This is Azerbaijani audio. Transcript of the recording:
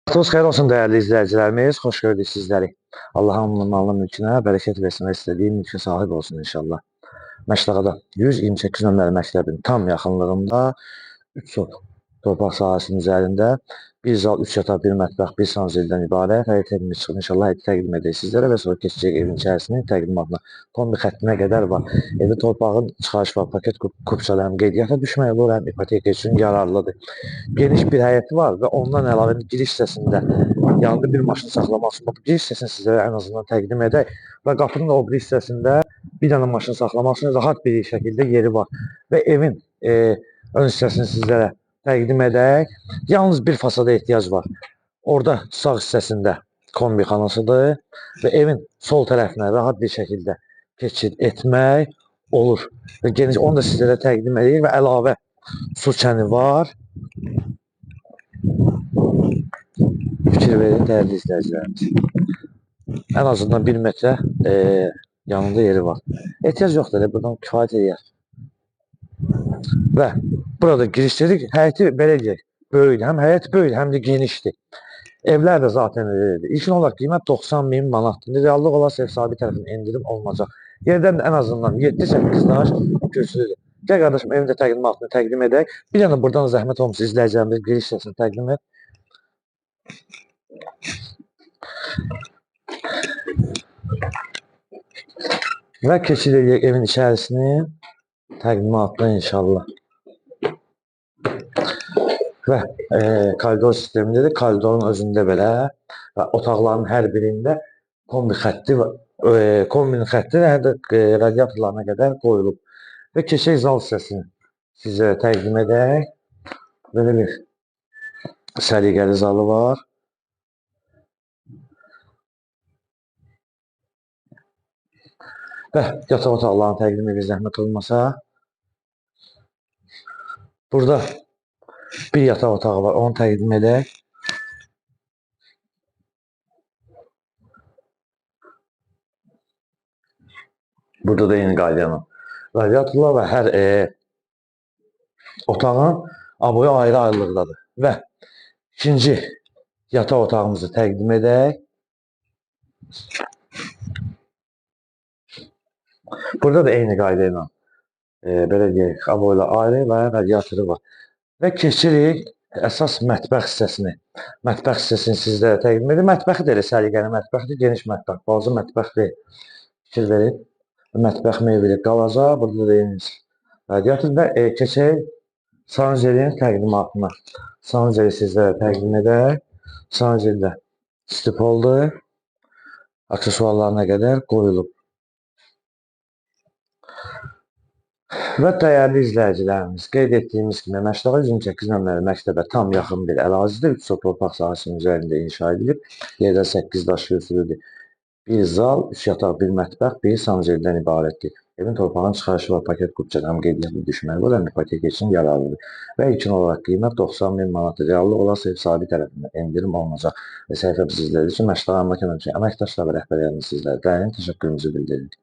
Vaxtınız xeyir olsun değerli izleyicilerimiz. Hoş gördük sizleri. Allah'ın malına mülkünə bərəkət versin və istədiyi mülkə sahib olsun inşallah. Məşləqədə 128 nömrəli məktəbin tam yaxınlığında 3 sot torpaq sahəsinin üzərində bir zal, 3 yataq, bir mətbəx, bir sanzeldən ibarət həyət evimiz çıxır. İnşallah həyəti təqdim edək sizlərə və sonra keçəcək evin içərisinin təqdimatına. Kombi xəttinə qədər var. Evdə torpağın çıxarış var, paket kupçalı həm qeydiyyata düşmək olur, həm ipoteka üçün yararlıdır. Geniş bir həyəti var və ondan əlavə giriş hissəsində yanında bir maşın saxlamaq üçün bu giriş hissəsini sizlərə ən azından təqdim edək və qapının o bir hissəsində bir dənə maşın saxlamaq üçün rahat bir şəkildə yeri var və evin ön hissəsini sizlərə təqdim edək. Yalnız bir fasada ehtiyac var. Orada sağ hissəsində kombi xanasıdır və evin sol tərəfinə rahat bir şəkildə keçid etmək olur. Və geniş onu da sizlərə təqdim edək və əlavə su çəni var. Fikir verin değerli izleyicilerimiz. En azından 1 metre yanında yeri var. Ehtiyac yoxdur, buradan kifayət edir. Və burada giriş dedik, həyəti belə deyək, böyük, həm həyət böyük, həm də genişdir. Evlər də zaten öylədir. İlkin olaraq qiymət 90.000 manatdır. Reallıq olarsa ev sahibi tərəfindən endirim olunacaq. Yerdən də ən azından 7-8 daş kürsülüdür. Gəl qardaşım, evin də təqdimatını təqdim edək. Bir yana buradan zəhmət olmuş izləyicilərimiz giriş hissəsini təqdim et. Və keçid edək evin içərisini təqdimatına inşallah. Və koridor sistemindedir. Koridorun özündə belə və otaqların hər birində kombi xətti kombinin xətti və radiatorlarına qədər qoyulub. Və keçək zal hissəsini sizə təqdim edək. Belə bir səliqəli zalı var. Və yataq otaqlarını təqdim edir zəhmət olmasa. Burada bir yataq otağı var, onu təqdim edək. Burada da yeni qaydayanın radiatorlar və hər otağın aboyu ayrı-ayrılıqdadır. Və ikinci yataq otağımızı təqdim edək. Burada da eyni qayda ilə belə deyək, aboyla ayrı və radiatoru var. Və keçirik əsas mətbəx hissəsini. Mətbəx hissəsini sizlərə təqdim edir. Mətbəxi də elə səliqəli mətbəxdir, geniş mətbəx, balaca mətbəx deyil. Fikir verin. Mətbəx meyvəli qalacaq. Burada da eyni radiator və keçək sanjelin təqdimatına. Sanjeli sizlərə təqdim edək. Sanjeldə stipoldur. Aksesuarlarına qədər qoyulub. Və dəyərli izləyicilərimiz, qeyd etdiyimiz kimi Məşləqə 128 nömrəli məktəbə tam yaxın bir ərazidə 3 sot torpaq sahəsinin üzərində inşa edilib. Yerdə 8 daş kürsülüdür. Bir zal, 3 yataq, bir mətbəx, bir sanjeldən ibarətdir. Evin torpağın çıxarışı var, paket kupçadan qeydiyyatlı düşməyi var, həm ipoteka üçün yararlıdır. Və ilkin olaraq qiymət 90.000 manat. Reallıq olarsa ev sahibi tərəfindən endirim olunacaq. Və səhifəmiz izlədiyi üçün Məşləqə Əmlak Əməkdaşları və rəhbərlərimiz sizlərə dərin təşəkkürümüzü bildiririk.